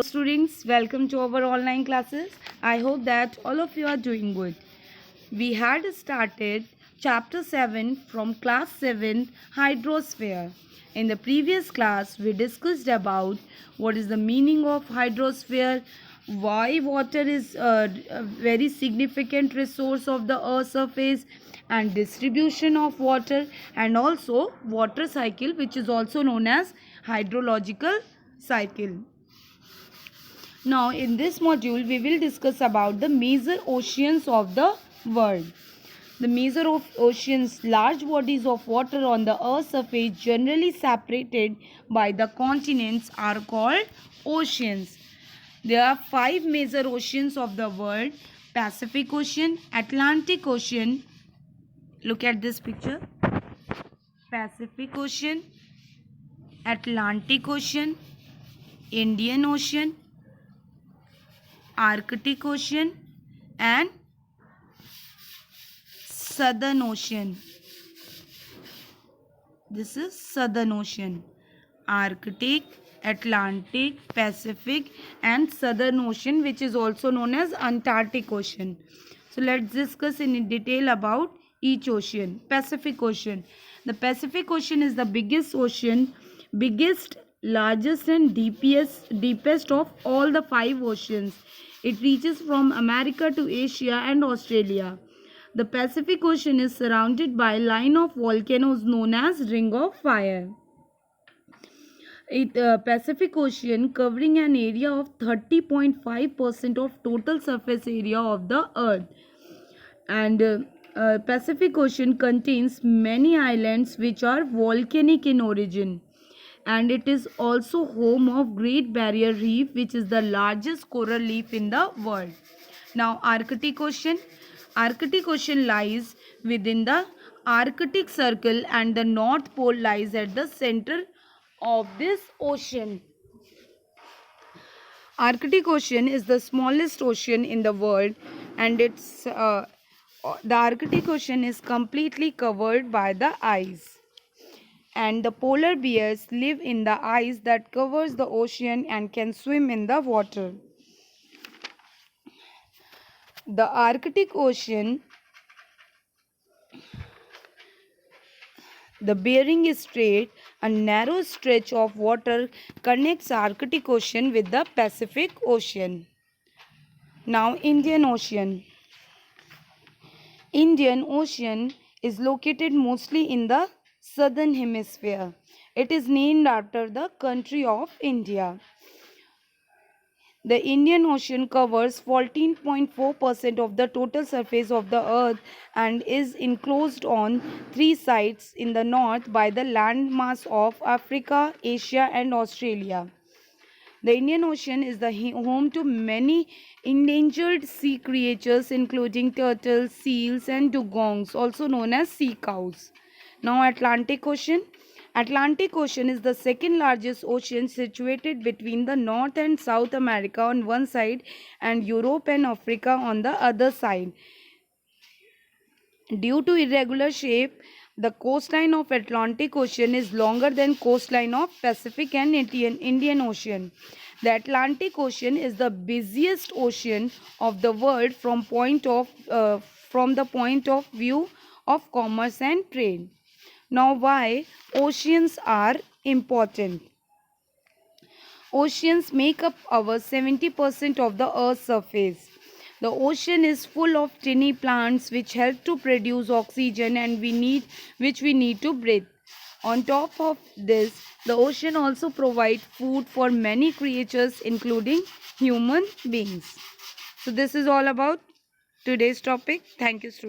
Students, welcome to our online classes. I hope that all of you are doing good. We had started chapter 7 from class 7 hydrosphere. In the previous class we discussed about what is the meaning of hydrosphere, why water is a very significant resource of the earth's surface, and distribution of water, and also water cycle, which is also known as hydrological cycle. Now in this module we will discuss about the major oceans of the world. The major of oceans, large bodies of water on the earth's surface generally separated by the continents, are called oceans. There are 5 major oceans of the world: Pacific Ocean, Atlantic Ocean, look at this picture, Pacific Ocean, Atlantic Ocean, Indian Ocean, Arctic Ocean, and Southern Ocean. This is Southern Ocean. Arctic, Atlantic, Pacific, and Southern Ocean, which is also known as Antarctic Ocean. So let's discuss in detail about each ocean. Pacific Ocean. The Pacific Ocean is the biggest ocean, largest and deepest of all the 5 oceans. It reaches from America to Asia and Australia. The Pacific Ocean is surrounded by a line of volcanoes known as Ring of Fire. Pacific Ocean covering an area of 30.5% of total surface area of the earth. And Pacific Ocean contains many islands which are volcanic in origin, and it is also home of Great Barrier Reef, which is the largest coral reef in the world. Now Arctic Ocean. Arctic Ocean lies within the Arctic Circle, and the North Pole lies at the center of this ocean. Arctic Ocean is the smallest ocean in the world, and the Arctic Ocean is completely covered by the ice. And the polar bears live in the ice that covers the ocean and can swim in the water. The Arctic Ocean, the Bering Strait, a narrow stretch of water, connects Arctic Ocean with the Pacific Ocean. Now Indian Ocean. Indian Ocean is located mostly in the southern hemisphere. It is named after the country of India. The Indian Ocean covers 14.4% of the total surface of the earth and is enclosed on 3 sides: in the north by the landmass of Africa, Asia, and Australia. The Indian Ocean is the home to many endangered sea creatures, including turtles, seals, and dugongs, also known as sea cows. Now Atlantic Ocean. Atlantic Ocean is the second largest ocean, situated between the North and South America on one side and Europe and Africa on the other side. Due to irregular shape, the coastline of Atlantic Ocean is longer than coastline of Pacific and Indian Ocean. The Atlantic Ocean is the busiest ocean of the world from the point of view of commerce and trade. Now why oceans are important? Oceans make up over 70% of the earth's surface. The ocean is full of tiny plants which help to produce oxygen and which we need to breathe. On top of this, the ocean also provides food for many creatures, including human beings. So this is all about today's topic. Thank you, students.